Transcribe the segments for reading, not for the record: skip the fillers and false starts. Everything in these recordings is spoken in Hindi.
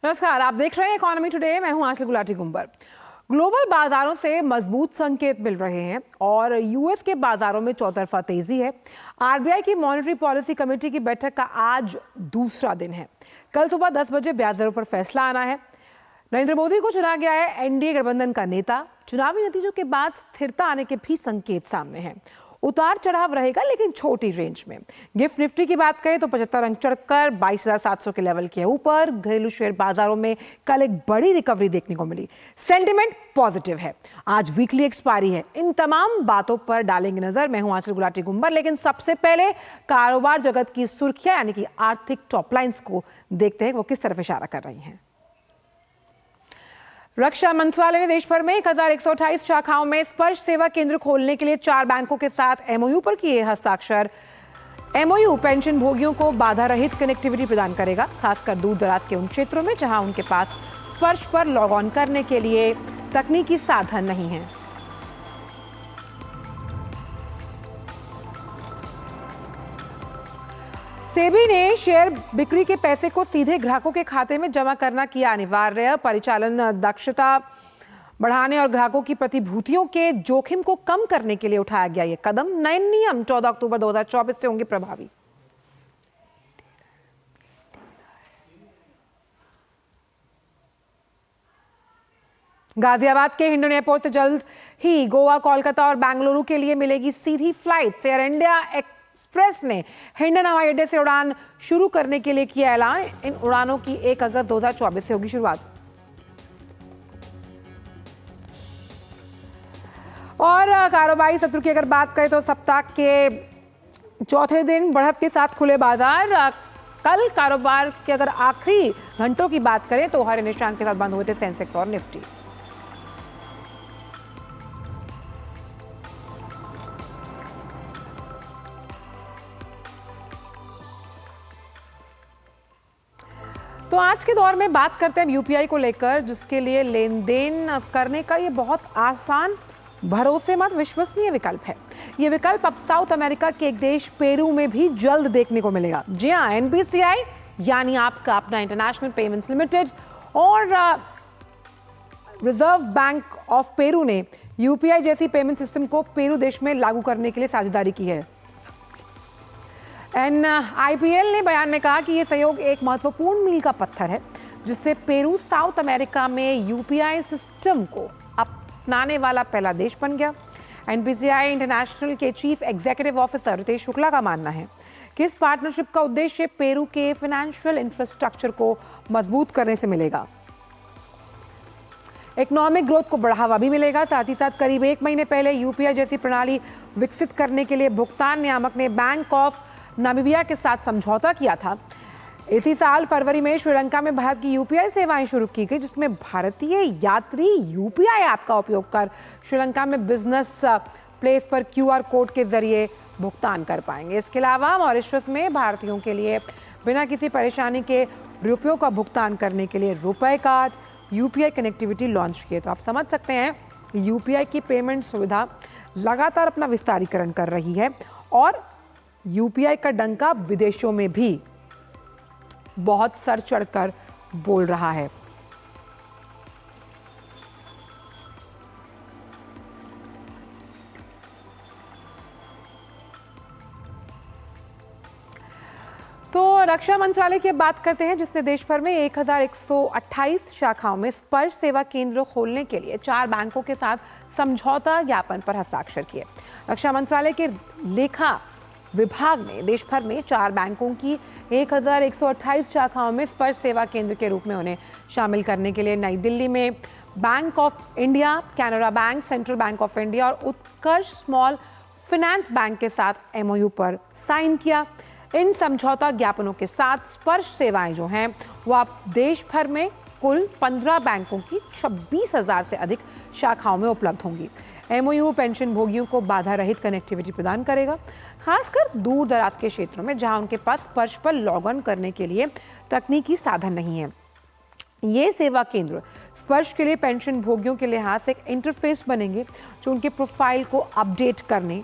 नमस्कार, आप देख रहे हैं इकोनॉमी टुडे। मैं हूं आंचल गुलाटी गुंबर। ग्लोबल बाजारों से मजबूत संकेत मिल रहे हैं और यूएस के बाजारों में चौतरफा तेजी है। आरबीआई की मॉनेटरी पॉलिसी कमेटी की बैठक का आज दूसरा दिन है। कल सुबह 10 बजे ब्याज दरों पर फैसला आना है। नरेंद्र मोदी को चुना गया है एनडीए गठबंधन का नेता। चुनावी नतीजों के बाद स्थिरता आने के भी संकेत सामने हैं। उतार चढ़ाव रहेगा लेकिन छोटी रेंज में। गिफ्ट निफ्टी की बात करें तो 75 अंक चढ़कर 22,700 के लेवल के ऊपर। घरेलू शेयर बाजारों में कल एक बड़ी रिकवरी देखने को मिली। सेंटिमेंट पॉजिटिव है। आज वीकली एक्सपायरी है। इन तमाम बातों पर डालेंगे नजर। मैं हूं आंचल गुलाटी गुंबर, लेकिन सबसे पहले कारोबार जगत की सुर्खियां यानी कि आर्थिक टॉपलाइंस को देखते हैं वो किस तरफ इशारा कर रही हैं। रक्षा मंत्रालय ने देश भर में 1128 शाखाओं में स्पर्श सेवा केंद्र खोलने के लिए 4 बैंकों के साथ एमओयू पर किए हस्ताक्षर। एमओयू पेंशन भोगियों को बाधा रहित कनेक्टिविटी प्रदान करेगा, खासकर दूर दराज के उन क्षेत्रों में जहां उनके पास स्पर्श पर लॉग ऑन करने के लिए तकनीकी साधन नहीं है। सेबी ने शेयर बिक्री के पैसे को सीधे ग्राहकों के खाते में जमा करना किया अनिवार्य। परिचालन दक्षता बढ़ाने और ग्राहकों की प्रतिभूतियों के जोखिम को कम करने के लिए उठाया गया ये कदम। नए नियम 14 अक्टूबर 2024 से होंगे प्रभावी। गाजियाबाद के हिंडन एयरपोर्ट से जल्द ही गोवा, कोलकाता और बेंगलुरु के लिए मिलेगी सीधी फ्लाइट। एयर इंडिया एक्सप्रेस ने हिंडन हवाई अड्डे से उड़ान शुरू करने के लिए किया ऐलान। इन उड़ानों की 1 अगस्त 2024 से होगी शुरुआत। और कारोबारी सत्र की अगर बात करें तो सप्ताह के चौथे दिन बढ़त के साथ खुले बाजार। कल कारोबार के अगर आखिरी घंटों की बात करें तो हरे निशान के साथ बंद हुए थे सेंसेक्स और निफ्टी। तो आज के दौर में बात करते हैं यूपीआई को लेकर, जिसके लिए लेन देन करने का ये बहुत आसान, भरोसेमंद, विश्वसनीय विकल्प है। ये विकल्प अब साउथ अमेरिका के एक देश पेरू में भी जल्द देखने को मिलेगा। जी हाँ, एनपीसीआई यानी आपका अपना इंटरनेशनल पेमेंट्स लिमिटेड और रिजर्व बैंक ऑफ पेरू ने यूपीआई जैसी पेमेंट सिस्टम को पेरू देश में लागू करने के लिए साझेदारी की है। एनआईपीएल ने बयान में कहा कि यह सहयोग एक महत्वपूर्ण मील का पत्थर है, जिससे पेरू साउथ अमेरिका में यूपीआई सिस्टम को अपनाने वाला पहला देश बन गया। एनपीसीआई इंटरनेशनल के chief executive officer Ritesh Shukla का मानना है कि इस पार्टनरशिप का उद्देश्य पेरू के फाइनेंशियल इंफ्रास्ट्रक्चर को मजबूत करने से मिलेगा। इकोनॉमिक ग्रोथ को बढ़ावा भी मिलेगा। साथ ही साथ करीब 1 महीने पहले यूपीआई जैसी प्रणाली विकसित करने के लिए भुगतान नियामक ने बैंक ऑफ नामीबिया के साथ समझौता किया था। इसी साल फरवरी में श्रीलंका में भारत की यूपीआई सेवाएं शुरू की गई, जिसमें भारतीय यात्री यूपीआई ऐप का उपयोग कर श्रीलंका में बिजनेस प्लेस पर क्यूआर कोड के जरिए भुगतान कर पाएंगे। इसके अलावा मॉरिशस में भारतीयों के लिए बिना किसी परेशानी के रुपयों का भुगतान करने के लिए रुपए कार्ड, यूपीआई कनेक्टिविटी लॉन्च किए। तो आप समझ सकते हैं यूपीआई की पेमेंट सुविधा लगातार अपना विस्तारीकरण कर रही है और यूपीआई का डंका विदेशों में भी बहुत सर चढ़कर बोल रहा है। तो रक्षा मंत्रालय की बात करते हैं, जिसने देश भर में 1128 शाखाओं में स्पर्श सेवा केंद्र खोलने के लिए 4 बैंकों के साथ समझौता ज्ञापन पर हस्ताक्षर किए। रक्षा मंत्रालय के लेखा विभाग ने देश भर में 4 बैंकों की 1128 शाखाओं में स्पर्श सेवा केंद्र के रूप में उन्हें शामिल करने के लिए नई दिल्ली में bank of India, Canara bank, central bank of India और उत्कर्ष स्मॉल फाइनेंस बैंक के साथ एमओयू पर साइन किया। इन समझौता ज्ञापनों के साथ स्पर्श सेवाएं जो हैं वो अब देश भर में कुल 15 बैंकों की 26,000 से अधिक शाखाओं में उपलब्ध होंगी। एमओयू पेंशन भोगियों को बाधा रहित कनेक्टिविटी प्रदान करेगा, खासकर दूर दराज के क्षेत्रों में जहां उनके पास स्पर्श पर लॉग ऑन करने के लिए तकनीकी साधन नहीं है। ये सेवा केंद्र स्पर्श के लिए पेंशन भोगियों के लिहाज से एक इंटरफेस बनेंगे जो उनके प्रोफाइल को अपडेट करने,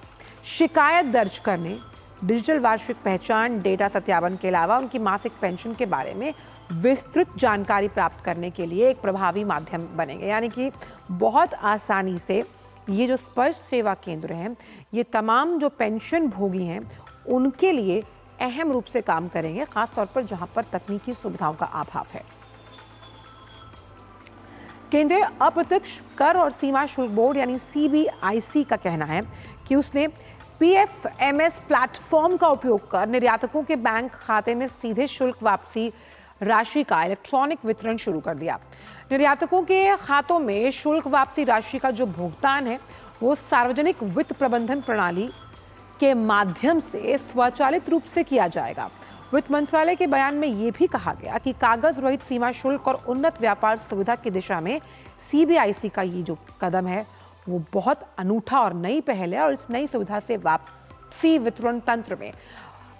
शिकायत दर्ज करने, डिजिटल वार्षिक पहचान, डेटा सत्यापन के अलावा उनकी मासिक पेंशन के बारे में विस्तृत जानकारी प्राप्त करने के लिए एक प्रभावी माध्यम बनेंगे। यानी कि बहुत आसानी से ये जो स्पर्श सेवा केंद्र हैं, ये तमाम जो पेंशन भोगी हैं उनके लिए अहम रूप से काम करेंगे, खासतौर पर जहां पर तकनीकी सुविधाओं का अभाव है। केंद्रीय अप्रत्यक्ष कर और सीमा शुल्क बोर्ड यानी CBIC का कहना है कि उसने PFMS प्लेटफॉर्म का उपयोग कर निर्यातकों के बैंक खाते में सीधे शुल्क वापसी राशि का इलेक्ट्रॉनिक वितरण शुरू कर दिया। निर्यातकों के खातों में शुल्क वापसी राशि का जो भुगतान है वो सार्वजनिक वित्त प्रबंधन प्रणाली के माध्यम से स्वचालित रूप से किया जाएगा। वित्त मंत्रालय के बयान में ये भी कहा गया कि कागज रहित सीमा शुल्क और उन्नत व्यापार सुविधा की दिशा में CBIC का ये जो कदम है वो बहुत अनूठा और नई पहल है और इस नई सुविधा से वापसी वितरण तंत्र में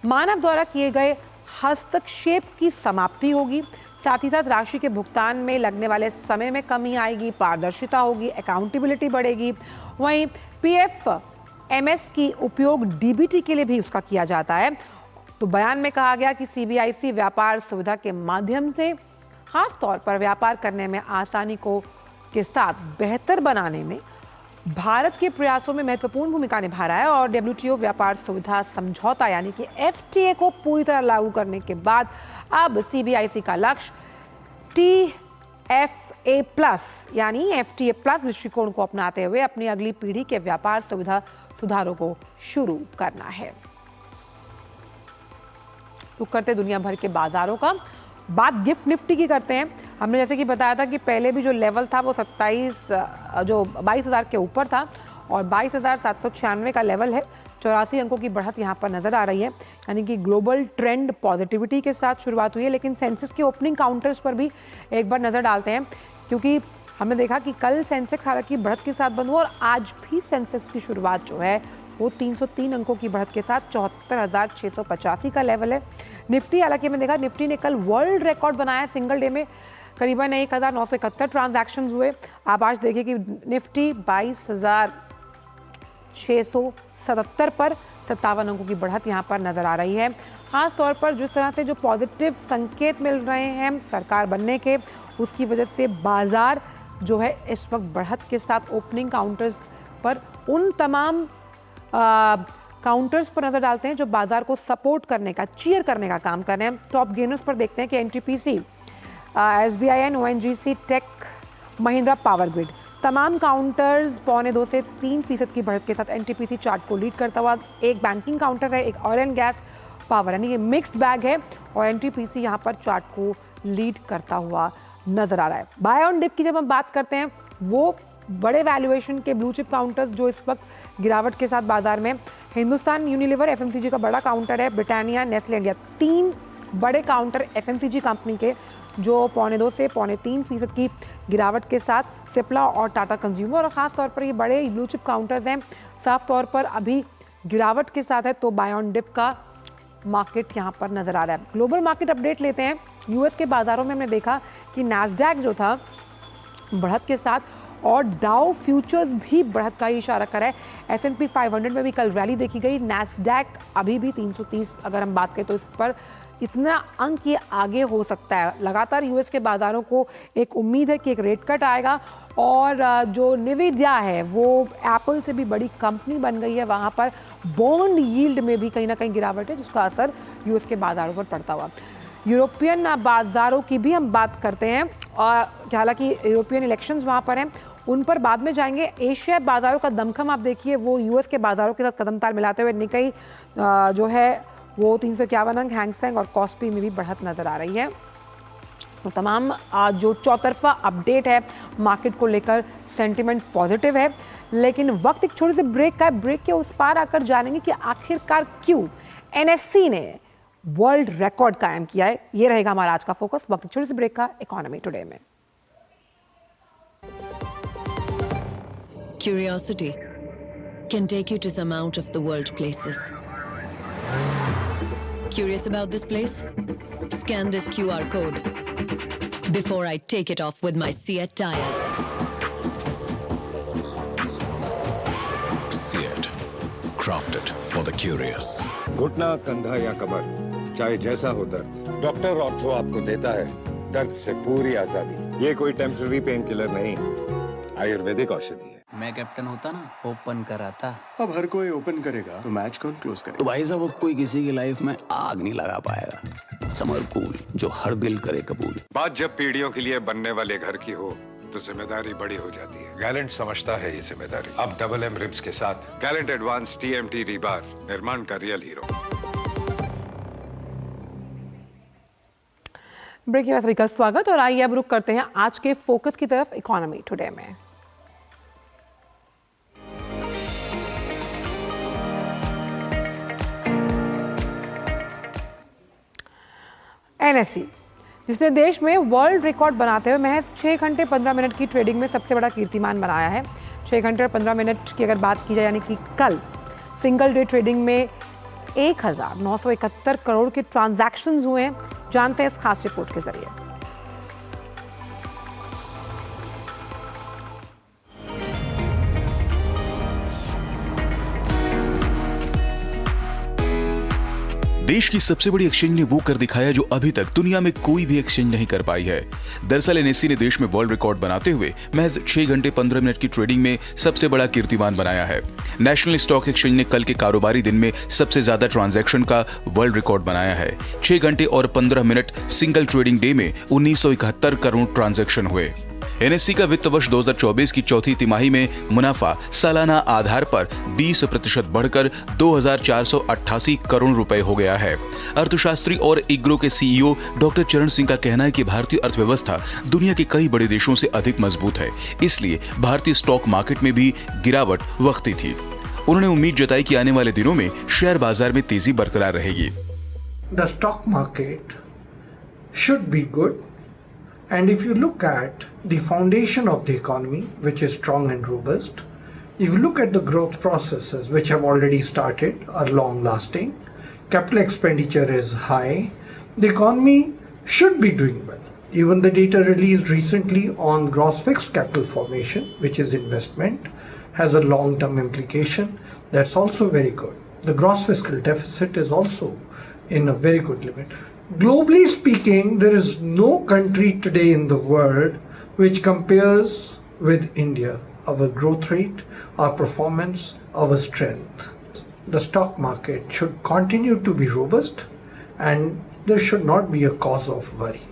मानव द्वारा किए गए हस्तक्षेप की समाप्ति होगी। साथ ही साथ राशि के भुगतान में लगने वाले समय में कमी आएगी, पारदर्शिता होगी, अकाउंटेबिलिटी बढ़ेगी। वहीं PFMS की उपयोग DBT के लिए भी उसका किया जाता है। तो बयान में कहा गया कि CBIC व्यापार सुविधा के माध्यम से खास तौर पर व्यापार करने में आसानी को के साथ बेहतर बनाने में भारत के प्रयासों में महत्वपूर्ण भूमिका निभा रहा है और WTO व्यापार सुविधा समझौता यानी कि FTA को पूरी तरह लागू करने के बाद अब CBIC का लक्ष्य TFA+ यानी FTA+ दृष्टिकोण को अपनाते हुए अपनी अगली पीढ़ी के व्यापार सुविधा सुधारों को शुरू करना है। तो करते दुनिया भर के बाजारों का बात गिफ्ट निफ्टी की करते हैं। हमने जैसे कि बताया था कि पहले भी जो लेवल था वो 22,000 के ऊपर था और 22,796 का लेवल है। 84 अंकों की बढ़त यहाँ पर नजर आ रही है, यानी कि ग्लोबल ट्रेंड पॉजिटिविटी के साथ शुरुआत हुई है। लेकिन सेंसेक्स के ओपनिंग काउंटर्स पर भी एक बार नजर डालते हैं, क्योंकि हमने देखा कि कल सेंसेक्स हालांकि बढ़त के साथ बंद हुआ और आज भी सेंसेक्स की शुरुआत जो है वो 303 अंकों की बढ़त के साथ 74,685 का लेवल है। निफ्टी हालांकि मैंने देखा निफ्टी ने कल वर्ल्ड रिकॉर्ड बनाया। सिंगल डे में करीबन 1,971 ट्रांजैक्शंस हुए। आप आज देखिए कि निफ्टी 22,677 पर 57 अंकों की बढ़त यहाँ पर नजर आ रही है। खास तौर पर जिस तरह से जो पॉजिटिव संकेत मिल रहे हैं सरकार बनने के, उसकी वजह से बाजार जो है इस वक्त बढ़त के साथ ओपनिंग काउंटर्स पर उन तमाम काउंटर्स पर नजर डालते हैं जो बाजार को सपोर्ट करने का, चीयर करने का काम कर रहे हैं। टॉप गेनर्स पर देखते हैं कि NTPC, SBIN, ONGC, tech Mahindra, power grid, तमाम काउंटर्स 2.25 से 3% की बढ़त के साथ NTPC चार्ट को लीड करता हुआ। एक बैंकिंग काउंटर है, एक ऑयल एंड गैस, पावर, यानी ये मिक्स्ड बैग है और NTPC यहाँ पर चार्ट को लीड करता हुआ नजर आ रहा है। बाय ऑन डिप की जब हम बात करते हैं, वो बड़े वैल्यूएशन के ब्लू चिप काउंटर्स जो इस वक्त गिरावट के साथ बाजार में, हिंदुस्तान यूनिलीवर FMCG का बड़ा काउंटर है, ब्रिटानिया, नेस्ले इंडिया, 3 बड़े काउंटर FMCG कंपनी के जो 2.25 से 3.25% की गिरावट के साथ, सिप्ला और टाटा कंज्यूमर, और खास तौर पर ये बड़े ब्लू चिप काउंटर्स हैं साफ तौर पर अभी गिरावट के साथ है। तो बाय ऑन डिप का मार्केट यहाँ पर नजर आ रहा है। ग्लोबल मार्केट अपडेट लेते हैं। US के बाजारों में हमने देखा कि नैस्डैक जो था बढ़त के साथ और डाउ फ्यूचर्स भी बढ़त का ही इशारा कर रहा है। S&P 500 में भी कल रैली देखी गई। नैस्डैक अभी भी 330 अगर हम बात करें तो इस पर इतना अंक ये आगे हो सकता है। लगातार US के बाजारों को एक उम्मीद है कि एक रेट कट आएगा और जो निविदिया है वो एप्पल से भी बड़ी कंपनी बन गई है, वहाँ पर बॉन्ड यील्ड में भी कहीं ना कहीं गिरावट है जिसका असर US के बाजारों पर पड़ता हुआ। यूरोपियन बाजारों की भी हम बात करते हैं और हालांकि यूरोपियन इलेक्शंस वहाँ पर हैं, उन पर बाद में जाएंगे। एशिया बाजारों का दमखम आप देखिए, वो US के बाजारों के साथ कदम ताल मिलाते हुए निकाई जो है वो 351 अंक, हैंगसेंग और कॉस्पी में भी बढ़त नजर आ रही है। तो तमाम जो चौतरफा अपडेट है मार्केट को लेकर, सेंटिमेंट पॉजिटिव है। लेकिन वक्त एक छोटे से ब्रेक का है। ब्रेक के उस पार आकर जानेंगे कि आखिरकार क्यों NSE ने वर्ल्ड रिकॉर्ड कायम किया है। ये रहेगा हमारा आज का फोकस वक्त एक छोटे से ब्रेक का इकोनॉमी टुडे में। Curiosity can take you to some out of the world places. Curious about this place? Scan this QR code before I take it off with my Seat tires. Seat, crafted for the curious. घुटना, कंधा या कमर, चाहे जैसा हो दर्द, डॉक्टर ऑर्थो आपको देता है दर्द से पूरी आजादी। ये कोई टेम्पररी पेन किलर नहीं, आयुर्वेदिक औषधि है। मैं कैप्टन होता ना, ओपन कराता। अब हर कोई ओपन करेगा तो मैच कौन क्लोज करेगा? तो भाई साहब अब कोई किसी की लाइफ में आग नहीं लगा पाएगा। समर कूल जो हर दिल करे कबूल। बात जब पीढ़ियों के लिए बनने वाले घर की हो तो जिम्मेदारी बड़ी हो जाती है। गैलेंट समझता है ये जिम्मेदारी। अब डबल एम रिब्स के साथ गैलेंट एडवांस TMT रीबार, निर्माण का रियल हीरो। ब्रेक के बाद सभी का स्वागत और आइए अब रुक करते हैं आज के फोकस की तरफ इकोनॉमी टुडे में। NSE जिसने देश में वर्ल्ड रिकॉर्ड बनाते हुए महज 6 घंटे 15 मिनट की ट्रेडिंग में सबसे बड़ा कीर्तिमान बनाया है। 6 घंटे और 15 मिनट की अगर बात की जाए यानी कि कल सिंगल डे ट्रेडिंग में 1971 करोड़ के ट्रांजैक्शंस हुए हैं। जानते हैं इस खास रिपोर्ट के जरिए। देश की सबसे बड़ी एक्सचेंज ने वो कर दिखाया जो अभी तक दुनिया में कोई भी एक्सचेंज नहीं कर पाई है। दरअसल NSE ने देश में वर्ल्ड रिकॉर्ड बनाते हुए महज 6 घंटे 15 मिनट की ट्रेडिंग में सबसे बड़ा कीर्तिमान बनाया है। नेशनल स्टॉक एक्सचेंज ने कल के कारोबारी दिन में सबसे ज्यादा ट्रांजैक्शन का वर्ल्ड रिकॉर्ड बनाया है। 6 घंटे और 15 मिनट सिंगल ट्रेडिंग डे में 1971 करोड़ ट्रांजैक्शन हुए। NSE का वित्त वर्ष 2024 की चौथी तिमाही में मुनाफा सालाना आधार पर 20% बढ़कर 2,488 करोड़ रुपए हो गया है। अर्थशास्त्री और IGRO के CEO डॉक्टर चरण सिंह का कहना है कि भारतीय अर्थव्यवस्था दुनिया के कई बड़े देशों से अधिक मजबूत है, इसलिए भारतीय स्टॉक मार्केट में भी गिरावट वक्ती थी। उन्होंने उम्मीद जताई कि आने वाले दिनों में शेयर बाजार में तेजी बरकरार रहेगी। The stock market should be good. And if you look at the foundation of the economy, which is strong and robust, if you look at the growth processes which have already started, are long lasting, capital expenditure is high, the economy should be doing well. Even the data released recently on gross fixed capital formation, which is investment, has a long term implication. That's also very good. The gross fiscal deficit is also in a very good limit. Globally speaking, there is no country today in the world which compares with India. Our growth rate, our performance, our strength. The stock market should continue to be robust and there should not be a cause of worry.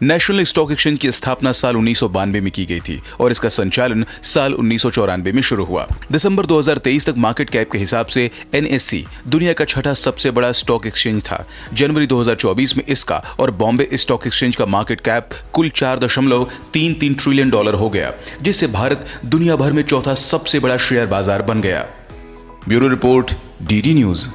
National stock exchange की स्थापना साल 1992 में की गई थी और इसका संचालन साल 1994 में शुरू हुआ। दिसंबर 2023 तक मार्केट कैप के हिसाब से NSE दुनिया का छठा सबसे बड़ा स्टॉक एक्सचेंज था। जनवरी 2024 में इसका और बॉम्बे स्टॉक एक्सचेंज का मार्केट कैप कुल $4.33 ट्रिलियन हो गया, जिससे भारत दुनिया भर में चौथा सबसे बड़ा शेयर बाजार बन गया। Bureau report, DD news.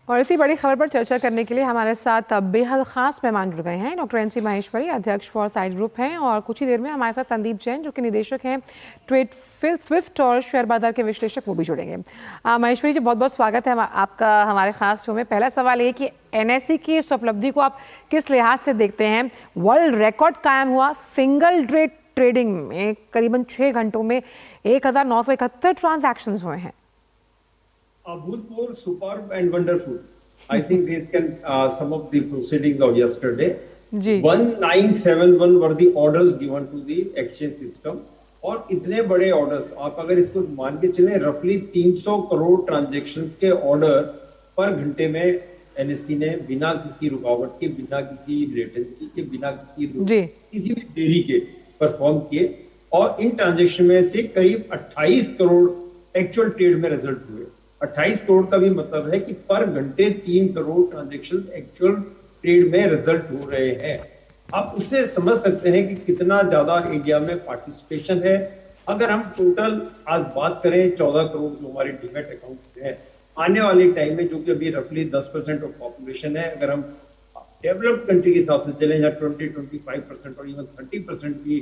और इसी बड़ी खबर पर चर्चा करने के लिए हमारे साथ बेहद खास मेहमान जुड़ गए हैं। डॉक्टर NC माहेश्वरी, अध्यक्ष फॉर साइड ग्रुप हैं, और कुछ ही देर में हमारे साथ संदीप जैन जो कि निदेशक हैं ट्रेड स्विफ्ट और शेयर बाजार के विश्लेषक, वो भी जुड़ेंगे। माहेश्वरी जी, बहुत बहुत स्वागत है आपका हमारे खास शो में। पहला सवाल ये कि NSE की इस उपलब्धि को आप किस लिहाज से देखते हैं? वर्ल्ड रिकॉर्ड कायम हुआ, सिंगल डे ट्रेडिंग में करीबन 6 घंटों में 1971 ट्रांजैक्शंस हुए हैं। Abhutpur, superb and wonderful. I think this can some of the proceedings of yesterday. 1971 were the orders given to the exchange system, और इतने बड़े ऑर्डर्स, आप अगर इसको मान के चलें, रफली 300 करोड़ ट्रांजैक्शंस के ऑर्डर पर घंटे में NSE ने बिना किसी रुकावट के, बिना किसी लेटेंसी के, बिना किसी भी देरी के परफॉर्म किए। और इन ट्रांजैक्शन में से करीब 28 करोड़ एक्चुअल ट्रेड में रिजल्ट हुए। 28 करोड़ का भी मतलब है कि पर घंटे 3 करोड़ ट्रांजैक्शन एक्चुअल ट्रेड में रिजल्ट हो रहे हैं। आप उससे समझ सकते हैं कि कितना ज्यादा इंडिया में पार्टिसिपेशन है। अगर हम टोटल आज बात करें 14 करोड़ जो हमारे डीमैट अकाउंट्स हैं, आने वाले टाइम में जो कि अभी रफली 10% ऑफ पॉपुलेशन है, अगर हम डेवलप्ड कंट्री के हिसाब से चले जहाँ 20-25% और इवन 30% की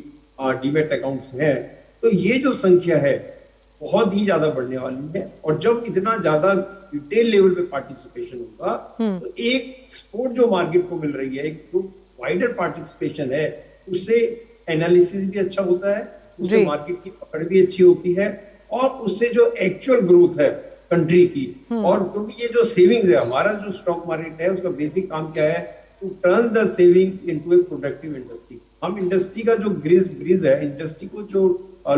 डीमैट अकाउंट्स हैं, तो ये जो संख्या है बहुत ही ज्यादा बढ़ने वाली है। और जब इतना ज्यादा रिटेल लेवल पे पार्टिसिपेशन होगा तो एक सपोर्ट जो मार्केट को मिल रही है, एक जो वाइडर पार्टिसिपेशन है, उससे एनालिसिस भी अच्छा होता है, उससे मार्केट की पकड़ भी अच्छी होती है, और उससे जो एक्चुअल ग्रोथ है, कंट्री की। और क्योंकि ये जो सेविंग्स है, हमारा जो स्टॉक मार्केट है उसका बेसिक काम क्या है, to turn the savings into a productive industry. हम इंडस्ट्री का जो ग्रीज है, इंडस्ट्री को जो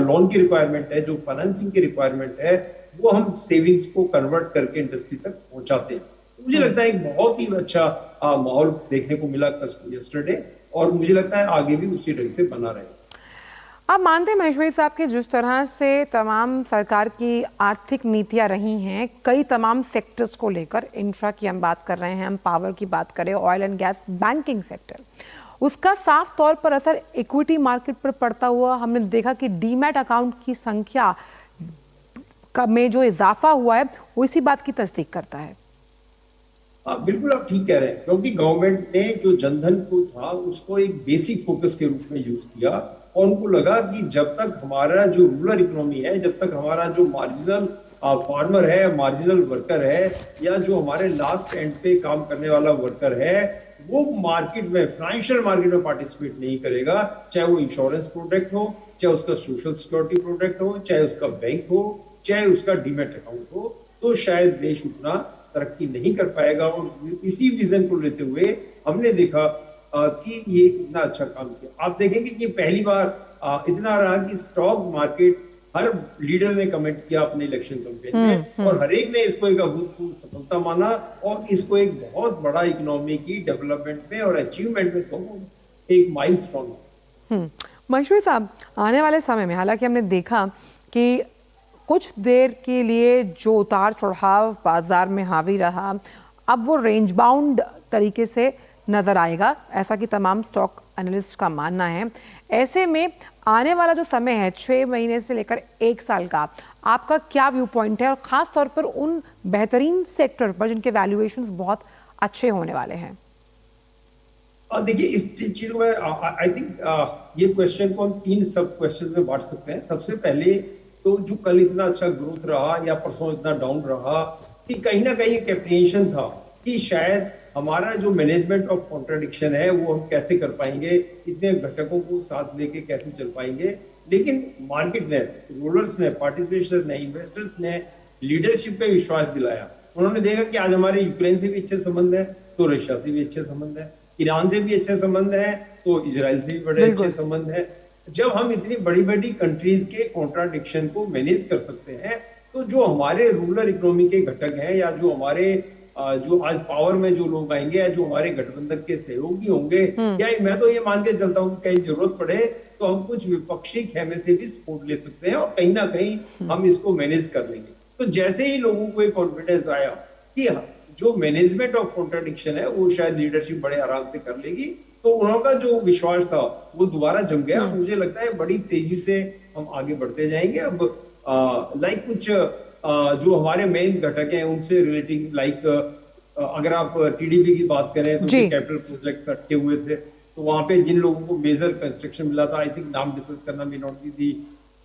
लोन की रिक्वायरमेंट है, जो फाइनेंसिंग की रिक्वायरमेंट है, वो हम सेविंग्स को कन्वर्ट करके इंडस्ट्री तक पहुंचाते हैं। मुझे लगता है एक बहुत ही अच्छा माहौल देखने को मिला यस्टरडे, और मुझे लगता है आगे भी उसी ढंग से बना रहेगा। आप मानते हैं महेश भाई साहब कि जिस तरह से तमाम सरकार की आर्थिक नीतियां रही हैं, कई तमाम सेक्टर्स को लेकर, इंफ्रा की हम बात कर रहे हैं, हम पावर की बात करें, oil and gas, banking sector, उसका साफ तौर पर असर इक्विटी मार्केट पर पड़ता हुआ हमने देखा कि डीमैट अकाउंट की संख्या में जो इजाफा हुआ है वो इसी बात की तस्दीक करता है। बिल्कुल आप ठीक कह रहे हैं, क्योंकि गवर्नमेंट ने जो जनधन को था उसको एक बेसिक फोकस के रूप में यूज किया, और उनको लगा कि जब तक हमारा जो रूरल इकोनॉमी है, जब तक हमारा जो मार्जिनल फार्मर है, मार्जिनल वर्कर है, या जो हमारे लास्ट एंड पे काम करने वाला वर्कर है, वो मार्केट में, फाइनेंशियल मार्केट में पार्टिसिपेट नहीं करेगा, चाहे वो इंश्योरेंस प्रोडक्ट हो, चाहे उसका सोशल सिक्योरिटी प्रोडक्ट हो, चाहे उसका बैंक हो, चाहे उसका डीमैट अकाउंट हो, तो शायद देश उतना तरक्की नहीं कर पाएगा। और इसी विजन को लेते हुए हमने देखा कि ये इतना अच्छा काम किया। आप देखेंगे कि पहली बार इतना रहा कि स्टॉक मार्केट, हर लीडर ने कमेंट किया अपने इलेक्शन कैंपेन में, और हर एक ने इसको एक अभूतपूर्व सफलता माना, और इसको एक बहुत बड़ा इकोनॉमी की डेवलपमेंट में और अचीवमेंट में तो एक माइलस्टोन। महेश भाई साहब, आने वाले समय में हालांकि हमने देखा कि कुछ देर के लिए जो उतार चढ़ाव बाजार में हावी रहा, अब वो रेंज बाउंड तरीके से नजर आएगा, ऐसा कि तमाम स्टॉक एनालिस्ट का मानना है। ऐसे में आने वाला जो समय है 6 महीने से लेकर 1 साल का, आपका क्या व्यू पॉइंट है, और खास तौर पर उन बेहतरीन सेक्टर पर जिनके वैल्यूएशंस बहुत अच्छे होने वाले हैं? देखिए, इस चीज में आई थिंक ये क्वेश्चन को हम 3 सब क्वेश्चन में बांट सकते हैं। सबसे पहले तो जो कल इतना अच्छा ग्रोथ रहा या परसों इतना डाउन रहा, कि कहीं ना कहीं एक एप्रीहेंशन था कि शायद हमारा जो मैनेजमेंट ऑफ कॉन्ट्राडिक्शन है वो हम कैसे कर पाएंगे, इतने घटकों को साथ लेके कैसे चल पाएंगे। लेकिन मार्केट ने, रोलर्स ने, पार्टिसिपेटर्स ने, इन्वेस्टर्स ने लीडरशिप पे विश्वास दिलाया। उन्होंने देखा कि आज हमारे यूक्रेन से भी अच्छे संबंध है, तो रशिया से भी अच्छे संबंध है, ईरान से भी अच्छे संबंध है, तो इजराइल से भी बड़े अच्छे संबंध है। जब हम इतनी बड़ी बड़ी कंट्रीज के कॉन्ट्राडिक्शन को मैनेज कर सकते हैं, तो जो हमारे रूरल इकोनॉमी के घटक हैं, या जो हमारे जो आज पावर में जो लोग आएंगे, या जो हमारे गठबंधन के सहयोगी होंगे, या मैं तो ये मान के चलता हूँ कि कहीं जरूरत पड़े तो हम कुछ विपक्षी खेमे से भी सपोर्ट ले सकते हैं, और कहीं ना कहीं हम इसको मैनेज कर लेंगे। तो जैसे ही लोगों को एक कॉन्फिडेंस आया कि जो मैनेजमेंट ऑफ कॉन्ट्राडिक्शन है वो शायद लीडरशिप बड़े आराम से कर लेगी, तो उनका जो विश्वास था वो दोबारा जम गया। मुझे लगता है बड़ी तेजी से हम आगे बढ़ते जाएंगे। अब लाइक कुछ जो हमारे मेन घटक हैं उनसे रिलेटिंग, लाइक अगर आप टीडीपी की बात करें तो कैपिटल प्रोजेक्ट्स अटके हुए थे, तो वहां पे जिन लोगों को मेजर कंस्ट्रक्शन मिला था, आई थिंक नाम डिस्कस करना may not be the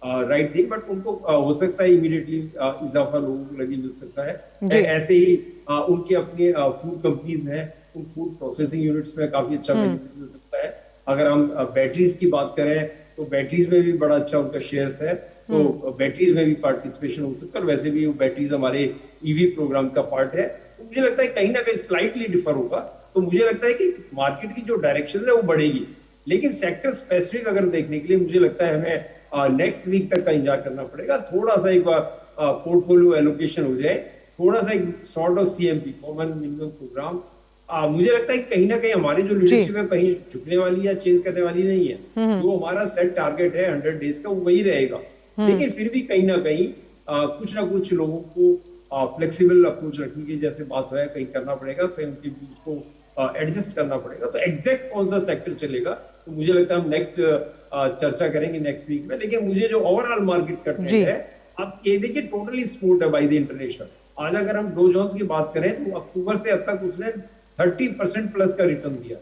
right thing, but उनको हो सकता है इमीडिएटली इजाफा लोगों को लगी मिल सकता है। ऐसे ही उनके अपने फूड कंपनीज हैं, उन फूड प्रोसेसिंग यूनिट्स में काफी अच्छा बेनिफिट मिल सकता है। अगर हम बैटरीज की बात करें तो बैटरीज में भी बड़ा अच्छा उनका शेयर्स है, तो बैटरीज में भी पार्टिसिपेशन हो सकता है। वैसे भी वो बैटरीज हमारे ईवी प्रोग्राम का पार्ट है। तो मुझे लगता है कहीं ना कहीं स्लाइटली डिफर होगा। तो मुझे लगता है कि मार्केट की जो डायरेक्शन है वो बढ़ेगी, लेकिन सेक्टर स्पेसिफिक अगर देखने के लिए मुझे लगता है हमें नेक्स्ट वीक तक का इंतजार करना पड़ेगा। थोड़ा सा एक बार पोर्टफोलियो एलोकेशन हो जाए, थोड़ा सा एक sort of CMP, common minimum programme, मुझे लगता है कि कहीं ना कहीं हमारी जो लीडरशिप है कहीं झुकने वाली या चेंज करने वाली नहीं है। जो हमारा सेट टारगेट है 100 डेज का, वो वही रहेगा। लेकिन फिर भी कहीं ना कहीं कुछ ना कुछ लोगों को फ्लेक्सिबल अप्रोच रखने की जैसे बात है, कहीं करना पड़ेगा, कहीं उनके व्यूज को एडजस्ट करना पड़ेगा। तो एग्जैक्ट कौन सा सेक्टर चलेगा तो मुझे लगता है हम नेक्स्ट चर्चा करेंगे नेक्स्ट वीक में। लेकिन मुझे जो ओवरऑल मार्केट का ट्रेंड है, आप ये देखिए टोटली सपोर्ट है बाय द इंटरनेशनल। आज अगर हम डो जोन्स की बात करें तो अक्टूबर से अब तक उसने 30% प्लस का रिटर्न दिया।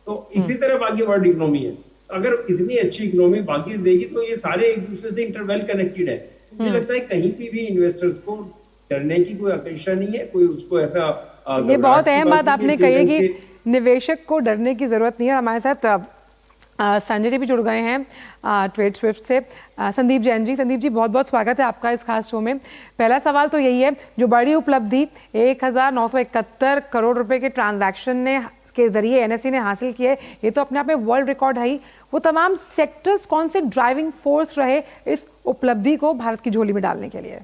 तो इसी तरह बाकी वर्ल्ड इकोनॉमी है, अगर इतनी अच्छी इकोनॉमी बाकी देगी तो ये सारे एक दूसरे से इंटरवेल कनेक्टेड है। मुझे लगता है कहीं भी इन्वेस्टर्स को डरने की कोई अपेक्षा नहीं है, कोई उसको ऐसा ये बहुत अहम बात आपने कही है कि निवेशक को डरने की जरत नहीं है। हमारे साथ संजय जी भी जुड़ गए हैं ट्रेड स्विफ्ट से। संदीप जैन जी, संदीप जी बहुत बहुत स्वागत है आपका इस खास शो में। पहला सवाल तो यही है, जो बड़ी उपलब्धि 1971 करोड़ रुपए के ट्रांजैक्शन ने के जरिए एनएसई ने हासिल किए, ये तो अपने आप में वर्ल्ड रिकॉर्ड है ही। वो तमाम सेक्टर्स कौन से ड्राइविंग फोर्स रहे इस उपलब्धि को भारत की झोली में डालने के लिए?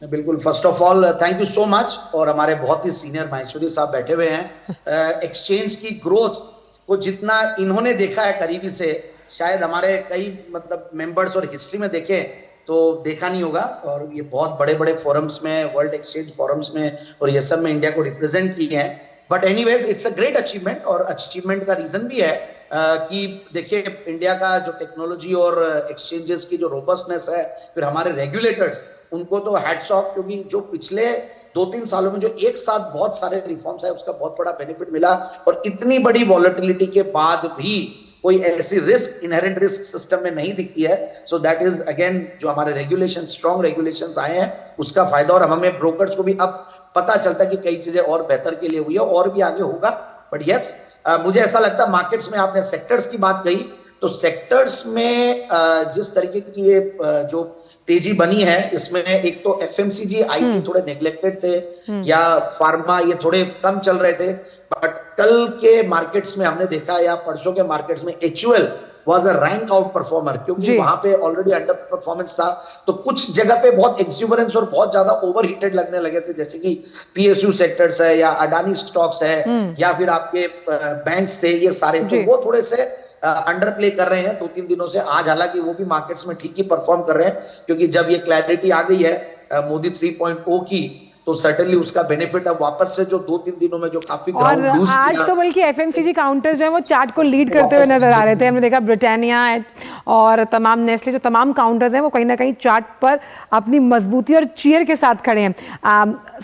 बिल्कुल, first of all thank you so much. और हमारे बहुत ही सीनियर माहेश्वरी साहब बैठे हुए हैं। एक्सचेंज की ग्रोथ को जितना इन्होंने देखा है करीबी से, शायद हमारे कई मेंबर्स और हिस्ट्री में देखें तो देखा नहीं होगा। और ये बहुत बड़े बड़े फोरम्स में, वर्ल्ड एक्सचेंज फोरम्स में और ये सब में इंडिया को रिप्रेजेंट किए हैं। But anyways it's a great achievement. और अचीवमेंट का रीजन भी है कि देखिए इंडिया का जो टेक्नोलॉजी और एक्सचेंजेस की जो रोबस्टनेस है, फिर हमारे रेगुलेटर्स, उनको तो हैट्स ऑफ, क्योंकि जो पिछले 2-3 सालों में जो एक साथ बहुत सारे रिफॉर्म्स है उसका बहुत बड़ा बेनिफिट मिला। और इतनी बड़ी वॉलेटिलिटी के बाद भी कोई ऐसी रिस्क, इनहेरेंट रिस्क सिस्टम में नहीं दिखती है। सो दैट इज अगेन जो हमारे रेगुलेशन, स्ट्रॉन्ग रेगुलेशंस आए हैं उसका फायदा। और हमें ब्रोकर्स को भी अब पता चलता है कि कई चीजें और बेहतर के लिए हुई है और भी आगे होगा। बट यस, मुझे ऐसा लगता है मार्केट्स में, आपने सेक्टर्स की बात कही, तो सेक्टर्स में जिस तरीके की ये जो तेजी बनी है, इसमें एक तो एफएमसीजी, आईटी थोड़े नेग्लेक्टेड थे, या फार्मा ये थोड़े कम चल रहे थे। बट कल के मार्केट्स में हमने देखा, या परसों के मार्केट्स में HUL was a rank out performer, क्योंकि वहां पे ऑलरेडी अंडर परफॉर्मेंस था। तो कुछ जगह पे बहुत एक्सुबरेंस और बहुत ज्यादा ओवरहीटेड लगने लगे थे, जैसे कि PSU सेक्टर्स है, या अडानी स्टॉक्स है, या फिर आपके बैंक्स थे, ये सारे तो वो थोड़े से अंडर प्ले कर रहे हैं 2-3 दिनों से। आज हालांकि वो भी मार्केट्स में ठीक ही परफॉर्म कर रहे हैं, क्योंकि जब ये क्लैरिटी आ गई है मोदी 3.0 की, तो सर्टेनली उसका बेनिफिट अब वापस से जो 2-3 दिनों में जो काफी ग्राउंड लूज किया। आज तो बल्कि एफएमसीजी काउंटर्स जो है वो चार्ट को लीड करते हुए नजर आ रहे थे। हमने देखा ब्रिटानिया और तमाम नेस्ले, जो तमाम काउंटर्स हैं वो कहीं ना कहीं चार्ट पर अपनी मजबूती और चीयर के साथ खड़े हैं।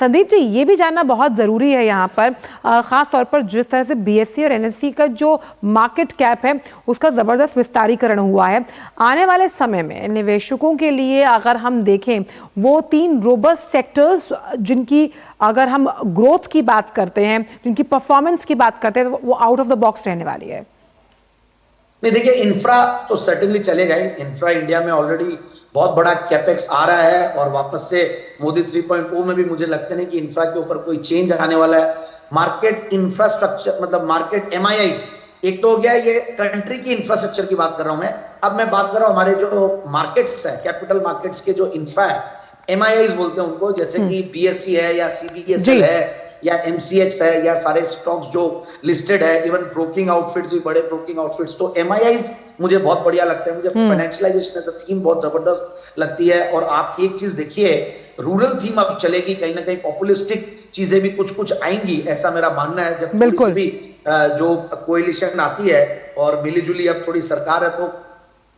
संदीप जी, ये भी जानना बहुत ज़रूरी है यहाँ पर, ख़ास तौर पर जिस तरह से BSE और NSE का जो मार्केट कैप है उसका ज़बरदस्त विस्तारीकरण हुआ है। आने वाले समय में निवेशकों के लिए अगर हम देखें, वो 3 रोबस्ट सेक्टर्स जिनकी अगर हम ग्रोथ की बात करते हैं, जिनकी परफॉर्मेंस की बात करते हैं, वो आउट ऑफ द बॉक्स रहने वाली है। नहीं, देखिए इंफ्रा तो सर्टेनली चलेगा ही। इंफ्रा इंडिया में ऑलरेडी बहुत बड़ा कैपेक्स आ रहा है, और वापस से मोदी 3.0 में भी मुझे लगता नहीं कि इंफ्रा के ऊपर कोई चेंज आने वाला है। मार्केट इंफ्रास्ट्रक्चर, मार्केट MIIs, एक तो हो गया, ये कंट्री की इंफ्रास्ट्रक्चर की बात कर रहा हूं मैं। अब मैं बात कर रहा हूं हमारे जो मार्केट्स है, कैपिटल मार्केट्स के जो इंफ्रा है, MIIs बोलते हैं उनको, जैसे कि BSE है, या CDSL है, या MCX है, या सारे स्टॉक्स जो लिस्टेड है, इवन ब्रोकिंग आउटफिट्स भी, बड़े ब्रोकिंग आउटफिट्स। तो MIIs मुझे बहुत बढ़िया लगता है। मुझे फाइनेंशियलाइजेशन एज अ थीम बहुत जबरदस्त लगती है। और आप एक चीज देखिए, रूरल थीम अब चलेगी, कहीं ना कहीं पॉपुलिस्टिक चीजें भी कुछ आएंगी, ऐसा मेरा मानना है। जब बिल्कुल भी जो कोएलिशन आती है और मिलीजुली अब थोड़ी सरकार है, तो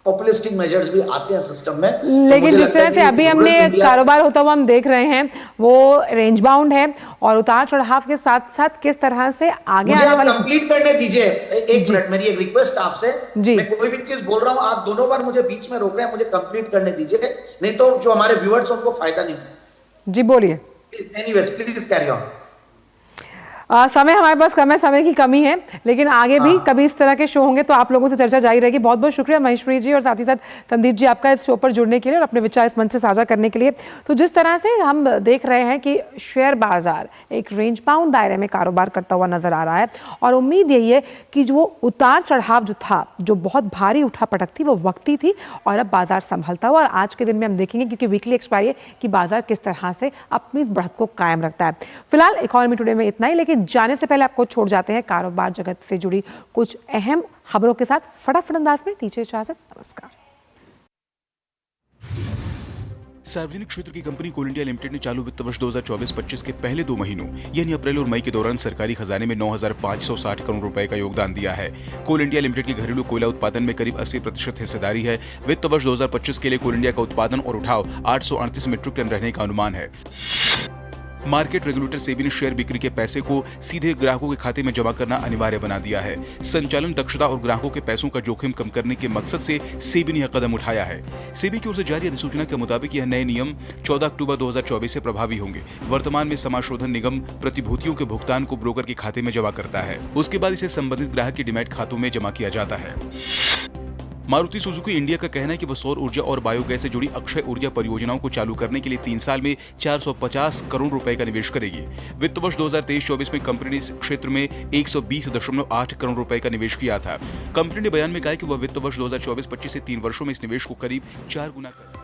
पॉपुलिस्टिक मेजर्स भी आते हैं सिस्टम में। लेकिन जिस तरह से अभी हमने कारोबार होता हुआ हम देख रहे हैं, वो रेंज बाउंड है और उतार चढ़ाव के साथ साथ किस तरह से आगे आने वाले। कंप्लीट करने दीजिए, एक मिनट, मेरी एक रिक्वेस्ट आपसे। मैं कोई भी चीज बोल रहा हूं, आप दोनों बार मुझे बीच में रोक रहे हैं, मुझे कंप्लीट करने दीजिए, नहीं तो जो हमारे व्यूअर्स उनको फायदा नहीं। जी बोलिए। Anyways please carry on. समय हमारे पास कम है, समय की कमी है, लेकिन आगे भी कभी इस तरह के शो होंगे तो आप लोगों से चर्चा जारी रहेगी। बहुत बहुत शुक्रिया महेश्वरी जी और साथ ही साथ संदीप जी आपका इस शो पर जुड़ने के लिए और अपने विचार इस मंच से साझा करने के लिए। तो जिस तरह से हम देख रहे हैं कि शेयर बाजार एक रेंज बाउंड दायरे में कारोबार करता हुआ नजर आ रहा है, और उम्मीद यही है कि जो उतार चढ़ाव जो था, जो बहुत भारी उठापटक थी, वो वक्ती थी और अब बाजार संभलता हुआ। और आज के दिन में हम देखेंगे, क्योंकि वीकली एक्सपायरी है, कि बाजार किस तरह से अपनी बढ़त को कायम रखता है। फिलहाल इकोनॉमी टुडे में इतना ही, लेकिन जाने से पहले आपको छोड़ जाते हैं कारोबार जगत से जुड़ी कुछ अहम खबरों के साथ। फटाफट अंदाज में दीजिए इजाजत। नमस्कार। सार्वजनिक क्षेत्र की कंपनी कोल इंडिया लिमिटेड ने चालू वित्त वर्ष 2024-25 के पहले 2 महीनों यानी अप्रैल और मई के दौरान सरकारी खजाने में 9,560 करोड़ रुपए का योगदान दिया है। कोल इंडिया लिमिटेड की घरेलू कोयला उत्पादन में करीब 80% हिस्सेदारी है। वित्त वर्ष 2025 के लिए कोल इंडिया का उत्पादन और उठाव 838 मीट्रिक टन रहने का अनुमान है। मार्केट रेगुलेटर सेबी ने शेयर बिक्री के पैसे को सीधे ग्राहकों के खाते में जमा करना अनिवार्य बना दिया है। संचालन दक्षता और ग्राहकों के पैसों का जोखिम कम करने के मकसद से सेबी ने यह कदम उठाया है। सेबी की ओर से जारी अधिसूचना के मुताबिक यह नए नियम 14 अक्टूबर 2024 से प्रभावी होंगे। वर्तमान में समाशोधन निगम प्रतिभूतियों के भुगतान को ब्रोकर के खाते में जमा करता है। उसके बाद इसे संबंधित ग्राहक के डीमैट खातों में जमा किया जाता है। मारुति सुजुकी इंडिया का कहना है कि वह सौर ऊर्जा और बायोगैस से जुड़ी अक्षय ऊर्जा परियोजनाओं को चालू करने के लिए 3 साल में 450 करोड़ रुपए का निवेश करेगी। वित्त वर्ष 2023-24 में कंपनी ने इस क्षेत्र में 120.8 करोड़ रुपए का निवेश किया था। कंपनी ने बयान में कहा कि वह वित्त वर्ष 2024-25 से 3 वर्षों में इस निवेश को करीब 4 गुना कर